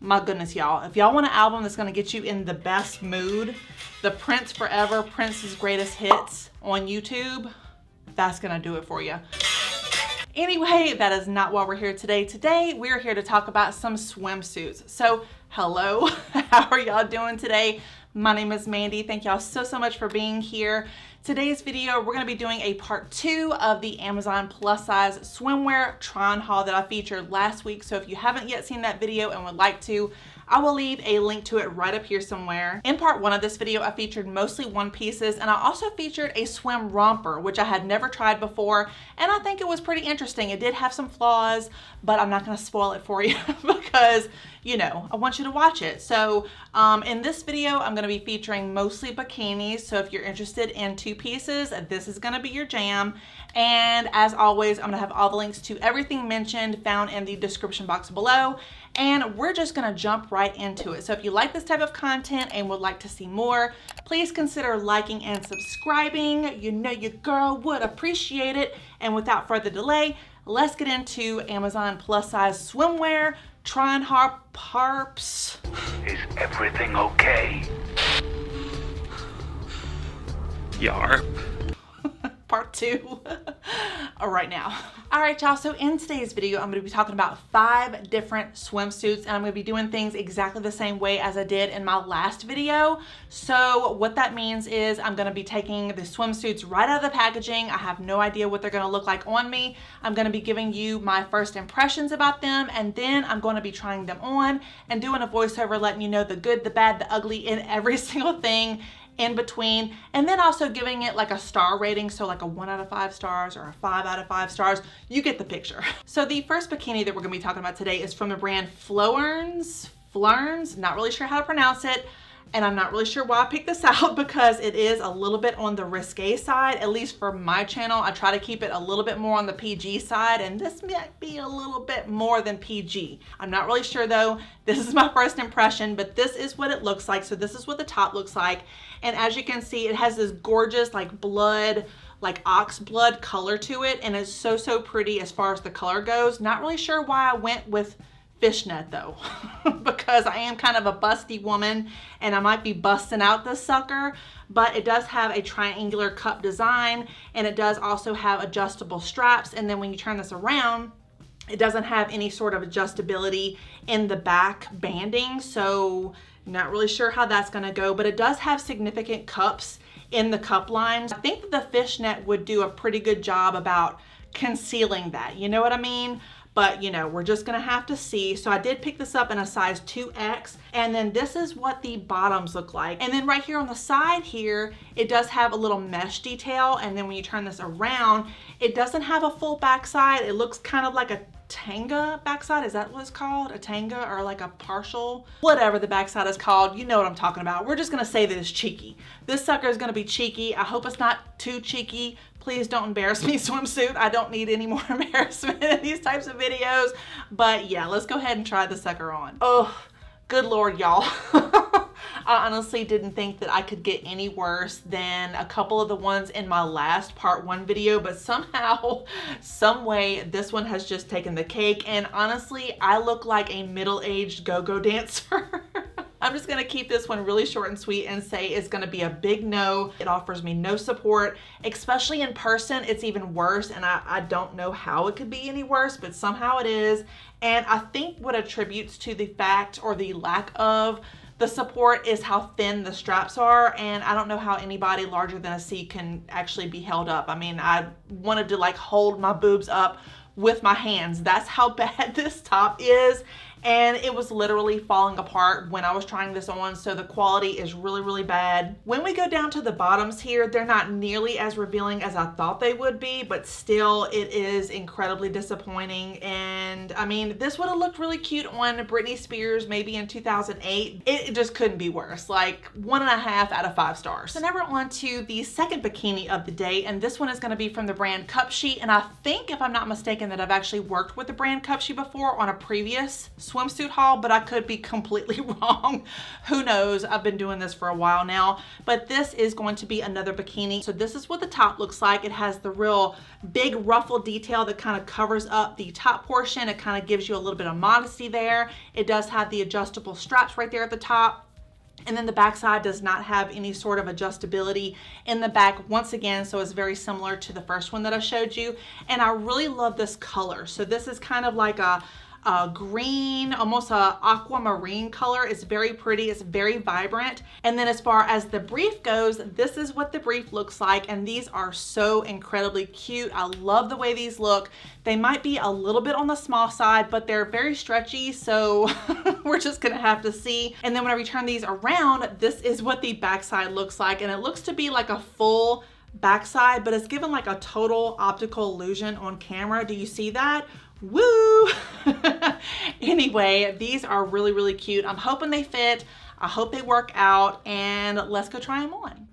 My goodness, y'all. If y'all want an album that's gonna get you in the best mood, the Prince Forever, Prince's Greatest Hits on YouTube, that's gonna do it for you. Anyway, that is not why we're here today. Today, we're here to talk about some swimsuits. So, hello, how are y'all doing today? My name is Mandy. Thank y'all so much for being here. Today's video, we're gonna be doing a part 2 of the Amazon plus size swimwear try-on haul that I featured last week. So if you haven't yet seen that video and would like to, I will leave a link to it right up here somewhere. In part 1 of this video, I featured mostly one pieces, and I also featured a swim romper, which I had never tried before, and I think it was pretty interesting. It did have some flaws, but I'm not gonna spoil it for you because, you know, I want you to watch it. So in this video, I'm gonna be featuring mostly bikinis. So if you're interested in 2 pieces, this is gonna be your jam. And as always, I'm gonna have all the links to everything mentioned found in the description box below. And we're just gonna jump right into it. So if you like this type of content and would like to see more, please consider liking and subscribing. You know your girl would appreciate it. And without further delay, let's get into Amazon plus size swimwear try-on haul parps. Is everything okay? Yarp. Part 2 right now. All right, y'all, so in today's video, I'm gonna be talking about 5 different swimsuits, and I'm gonna be doing things exactly the same way as I did in my last video. So what that means is I'm gonna be taking the swimsuits right out of the packaging. I have no idea what they're gonna look like on me. I'm gonna be giving you my first impressions about them, and then I'm gonna be trying them on and doing a voiceover letting you know the good, the bad, the ugly in every single thing in between, and then also giving it like a star rating, so like a 1 out of 5 stars or a 5 out of 5 stars. You get the picture. So the first bikini that we're gonna be talking about today is from the brand FLOERN'S, not really sure how to pronounce it, and I'm not really sure why I picked this out because it is a little bit on the risque side, at least for my channel. I try to keep it a little bit more on the PG side, and this might be a little bit more than PG. I'm not really sure though. This is my first impression, but this is what it looks like. So this is what the top looks like. And as you can see, it has this gorgeous like blood, like ox blood color to it, and it's so pretty as far as the color goes. Not really sure why I went with fishnet though, because I am kind of a busty woman and I might be busting out this sucker, but it does have a triangular cup design, and it does also have adjustable straps. And then when you turn this around, it doesn't have any sort of adjustability in the back banding, so not really sure how that's gonna go, but it does have significant cups in the cup lines. I think that the fishnet would do a pretty good job about concealing that, you know what I mean? But you know, we're just gonna have to see. So I did pick this up in a size 2X, and then this is what the bottoms look like. And then right here on the side here, it does have a little mesh detail, and then when you turn this around, it doesn't have a full backside. It looks kind of like a tanga backside. Is that what it's called? A tanga, or like a partial, whatever the backside is called. You know what I'm talking about. We're just gonna say that it's cheeky. This sucker is gonna be cheeky. I hope it's not too cheeky. Please don't embarrass me, swimsuit. I don't need any more embarrassment in these types of videos. But yeah, let's go ahead and try the sucker on. Oh, good Lord, y'all. I honestly didn't think that I could get any worse than a couple of the ones in my last part 1 video, but somehow, some way, this one has just taken the cake. And honestly, I look like a middle-aged go-go dancer. I'm just gonna keep this one really short and sweet and say it's gonna be a big no. It offers me no support, especially in person. It's even worse, and I don't know how it could be any worse, but somehow it is. And I think what attributes to the fact or the lack of the support is how thin the straps are, and I don't know how anybody larger than a C can actually be held up. I mean, I wanted to like hold my boobs up with my hands. That's how bad this top is. And it was literally falling apart when I was trying this on, so the quality is really bad. When we go down to the bottoms here, they're not nearly as revealing as I thought they would be, but still it is incredibly disappointing. And I mean, this would have looked really cute on Britney Spears maybe in 2008. It just couldn't be worse, like 1.5 out of 5 stars. So now we're on to the second bikini of the day, and this one is gonna be from the brand Cupshe, and I think, if I'm not mistaken, that I've actually worked with the brand Cupshe before on a previous swimsuit haul, but I could be completely wrong. Who knows? I've been doing this for a while now, but this is going to be another bikini. So this is what the top looks like. It has the real big ruffle detail that kind of covers up the top portion. It kind of gives you a little bit of modesty there. It does have the adjustable straps right there at the top. And then the back side does not have any sort of adjustability in the back once again, so it's very similar to the first one that I showed you. And I really love this color. So this is kind of like a green, almost a aquamarine color. It's very pretty, it's very vibrant. And then as far as the brief goes, this is what the brief looks like, and these are so incredibly cute. I love the way these look. They might be a little bit on the small side, but they're very stretchy, so we're just gonna have to see. And then when I return these around, this is what the backside looks like, and it looks to be like a full backside, but it's given like a total optical illusion on camera. Do you see that? Woo! Anyway, these are really, really cute. I'm hoping they fit. I hope they work out, and let's go try them on.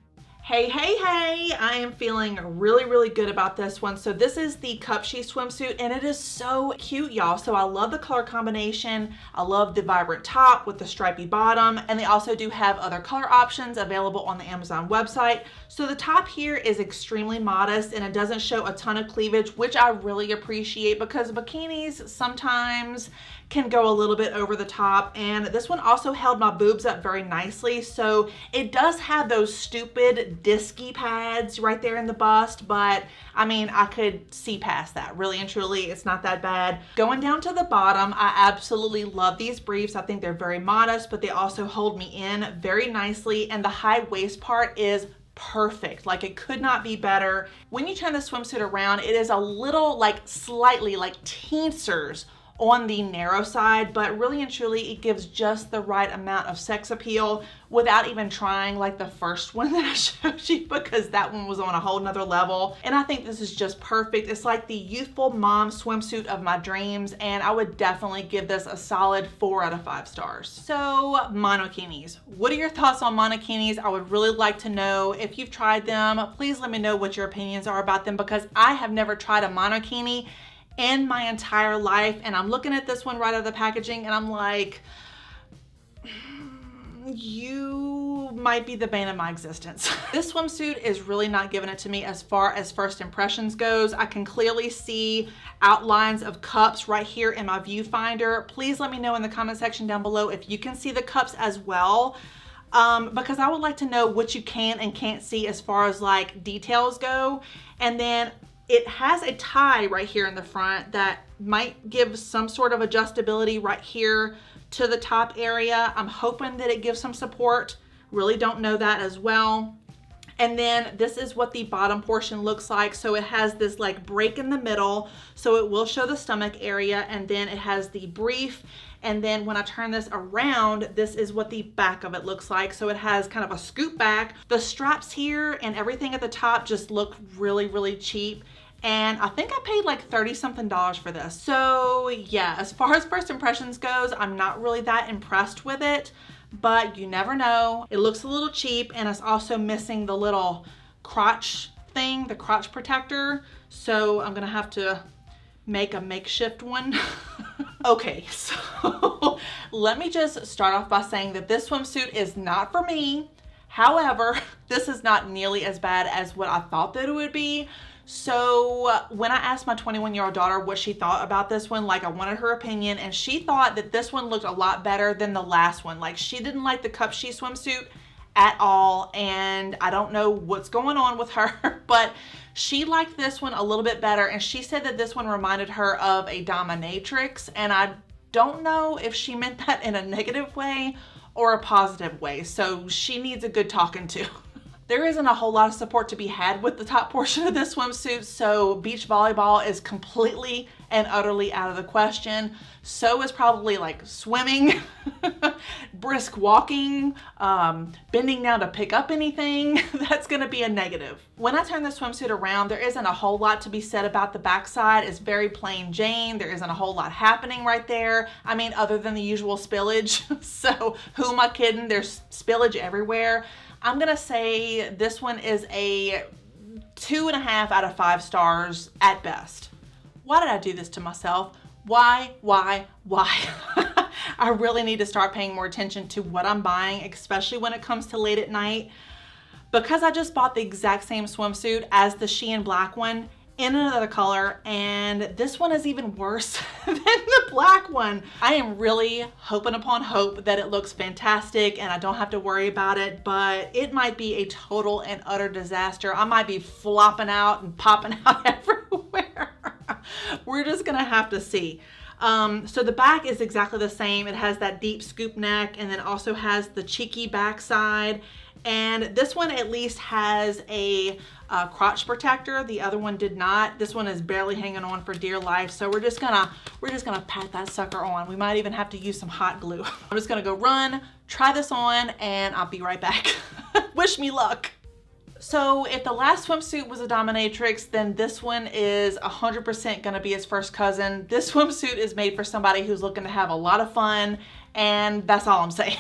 Hey, hey, hey, I am feeling really, really good about this one. So this is the Cupshe swimsuit, and it is so cute, y'all. So I love the color combination. I love the vibrant top with the stripy bottom, and they also do have other color options available on the Amazon website. So the top here is extremely modest, and it doesn't show a ton of cleavage, which I really appreciate because bikinis sometimes can go a little bit over the top, and this one also held my boobs up very nicely. So it does have those stupid disky pads right there in the bust, but I mean, I could see past that. Really and truly, it's not that bad. Going down to the bottom, I absolutely love these briefs. I think they're very modest, but they also hold me in very nicely, and the high waist part is perfect. Like, it could not be better. When you turn the swimsuit around, it is a little, like, slightly like teensers on the narrow side, but really and truly it gives just the right amount of sex appeal without even trying like the first one that I showed you, because that one was on a whole nother level. And I think this is just perfect. It's like the youthful mom swimsuit of my dreams, and I would definitely give this a solid 4 out of 5 stars. So monokinis, what are your thoughts on monokinis? I would really like to know. If you've tried them, please let me know what your opinions are about them, because I have never tried a monokini in my entire life, and I'm looking at this one right out of the packaging and I'm like, you might be the bane of my existence. This swimsuit is really not giving it to me as far as first impressions goes. I can clearly see outlines of cups right here in my viewfinder. Please let me know in the comment section down below if you can see the cups as well, because I would like to know what you can and can't see as far as like details go. And then it has a tie right here in the front that might give some sort of adjustability right here to the top area. I'm hoping that it gives some support. Really don't know that as well. And then this is what the bottom portion looks like. So it has this like break in the middle, so it will show the stomach area, and then it has the brief. And then when I turn this around, this is what the back of it looks like. So it has kind of a scoop back. The straps here and everything at the top just look really, really cheap. And I think I paid like $30-something for this. So yeah, as far as first impressions goes, I'm not really that impressed with it, but you never know. It looks a little cheap, and it's also missing the little crotch thing, the crotch protector. So I'm gonna have to make a makeshift one. Okay, so let me just start off by saying that this swimsuit is not for me. However, this is not nearly as bad as what I thought that it would be. So when I asked my 21-year-old daughter what she thought about this one, like I wanted her opinion, and she thought that this one looked a lot better than the last one. Like, she didn't like the Cupshe swimsuit at all, and I don't know what's going on with her, but she liked this one a little bit better, and she said that this one reminded her of a dominatrix, and I don't know if she meant that in a negative way or a positive way, so she needs a good talking to. There isn't a whole lot of support to be had with the top portion of this swimsuit, so beach volleyball is completely and utterly out of the question. So is probably like swimming, brisk walking, bending down to pick up anything. That's gonna be a negative. When I turn the swimsuit around, there isn't a whole lot to be said about the backside. It's very plain Jane. There isn't a whole lot happening right there. I mean, other than the usual spillage. So who am I kidding? There's spillage everywhere. I'm gonna say this one is a 2.5 out of 5 stars at best. Why did I do this to myself? Why? I really need to start paying more attention to what I'm buying, especially when it comes to late at night, because I just bought the exact same swimsuit as the Shein black one in another color, and this one is even worse than the black one. I am really hoping upon hope that it looks fantastic and I don't have to worry about it, but it might be a total and utter disaster. I might be flopping out and popping out everywhere. We're just gonna have to see. So the back is exactly the same. It has that deep scoop neck and then also has the cheeky backside. And this one at least has a crotch protector. The other one did not. This one is barely hanging on for dear life. So we're just gonna pat that sucker on. We might even have to use some hot glue. I'm just gonna go run, try this on, and I'll be right back. Wish me luck. So if the last swimsuit was a dominatrix, then this one is 100% gonna be its first cousin. This swimsuit is made for somebody who's looking to have a lot of fun, and that's all I'm saying.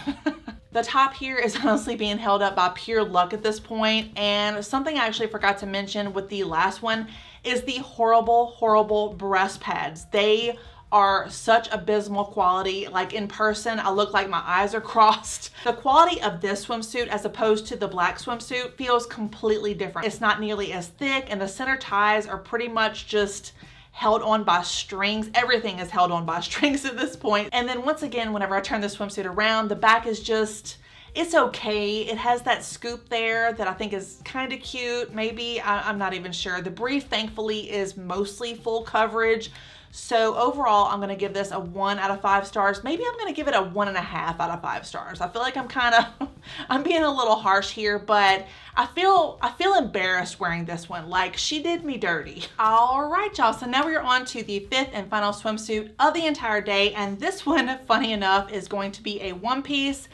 The top here is honestly being held up by pure luck at this point, and something I actually forgot to mention with the last one is the horrible breast pads. They are such abysmal quality. Like in person, I look like my eyes are crossed. The quality of this swimsuit as opposed to the black swimsuit feels completely different. It's not nearly as thick, and the center ties are pretty much just held on by strings. Everything is held on by strings at this point. And then once again, whenever I turn the swimsuit around, the back is just, it's okay. It has that scoop there that I think is kind of cute. Maybe, I'm not even sure. The brief, thankfully, is mostly full coverage. So overall, I'm gonna give this a 1 out of 5 stars. Maybe I'm gonna give it a 1.5 out of 5 stars. I feel like I'm being a little harsh here, but I feel embarrassed wearing this one. Like, she did me dirty. All right, y'all, so now we're on to the 5th and final swimsuit of the entire day. And this one, funny enough, is going to be a one-piece.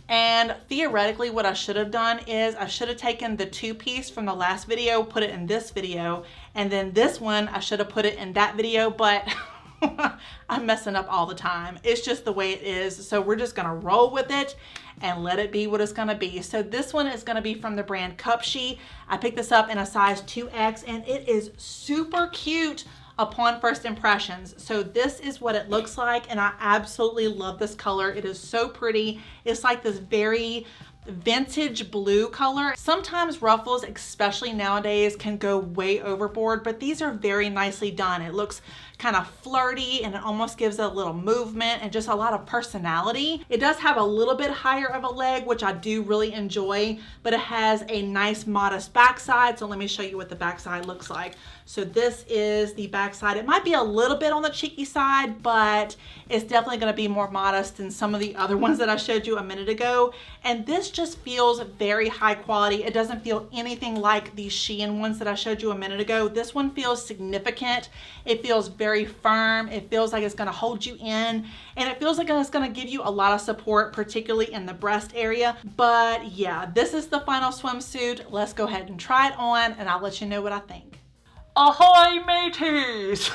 And theoretically, what I should have done is I should have taken the 2-piece from the last video, put it in this video, and then this one, I should have put it in that video, but I'm messing up all the time. It's just the way it is. So we're just gonna roll with it and let it be what it's gonna be. So this one is gonna be from the brand Cupshe. I picked this up in a size 2X, and it is super cute upon first impressions. So this is what it looks like, and I absolutely love this color. It is so pretty. It's like this very vintage blue color. Sometimes ruffles, especially nowadays, can go way overboard, but these are very nicely done. It looks kind of flirty, and it almost gives it a little movement and just a lot of personality. It does have a little bit higher of a leg, which I do really enjoy, but it has a nice modest backside. So let me show you what the backside looks like. So this is the backside. It might be a little bit on the cheeky side, but it's definitely going to be more modest than some of the other ones that I showed you a minute ago. And this just feels very high quality. It doesn't feel anything like the Shein ones that I showed you a minute ago. This one feels significant. It feels very firm. It feels like it's going to hold you in, and it feels like it's going to give you a lot of support, particularly in the breast area. But yeah, this is the final swimsuit. Let's go ahead and try it on, and I'll let you know what I think. Ahoy, mateys!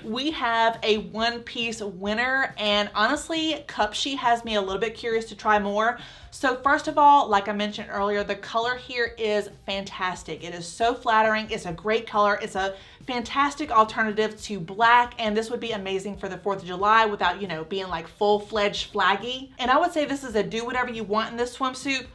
We have a one-piece winner, and honestly, Cupshe has me a little bit curious to try more. So first of all, like I mentioned earlier, the color here is fantastic. It is so flattering. It's a great color. It's a fantastic alternative to black, and this would be amazing for the 4th of July without, you know, being like full-fledged flaggy. And I would say this is a do whatever you want in this swimsuit,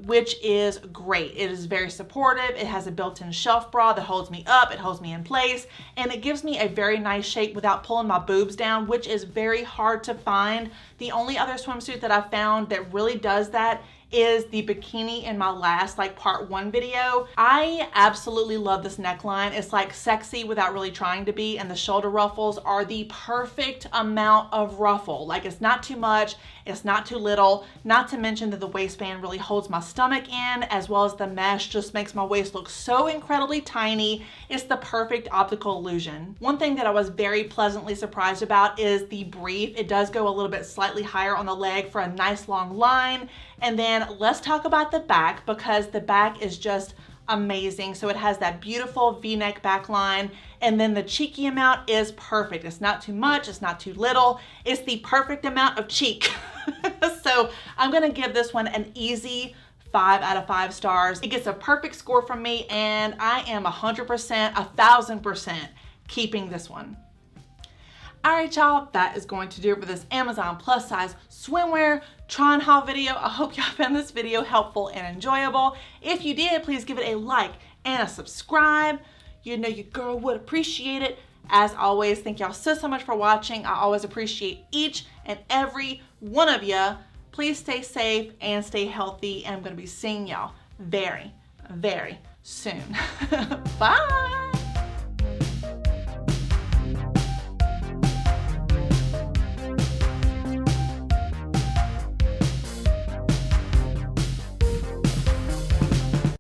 which is great. It is very supportive. It has a built-in shelf bra that holds me up, it holds me in place, and it gives me a very nice shape without pulling my boobs down, which is very hard to find. The only other swimsuit that I found that really does that is the bikini in my last part 1 video. I absolutely love this neckline. It's like sexy without really trying to be, and the shoulder ruffles are the perfect amount of ruffle. Like, it's not too much, it's not too little, not to mention that the waistband really holds my stomach in, as well as the mesh just makes my waist look so incredibly tiny. It's the perfect optical illusion. One thing that I was very pleasantly surprised about is the brief. It does go a little bit slightly higher on the leg for a nice long line. And then let's talk about the back, because the back is just amazing. So it has that beautiful V-neck back line, and then the cheeky amount is perfect. It's not too much, it's not too little. It's the perfect amount of cheek. So I'm gonna give this one an easy 5 out of 5 stars. It gets a perfect score from me, and I am 100%, 1000% keeping this one. All right, y'all, that is going to do it for this Amazon plus size swimwear try on haul video. I hope y'all found this video helpful and enjoyable. If you did, please give it a like and a subscribe. You know your girl would appreciate it. As always, thank y'all so much for watching. I always appreciate each and every one of you. Please stay safe and stay healthy. And I'm going to be seeing y'all very, very soon. Bye.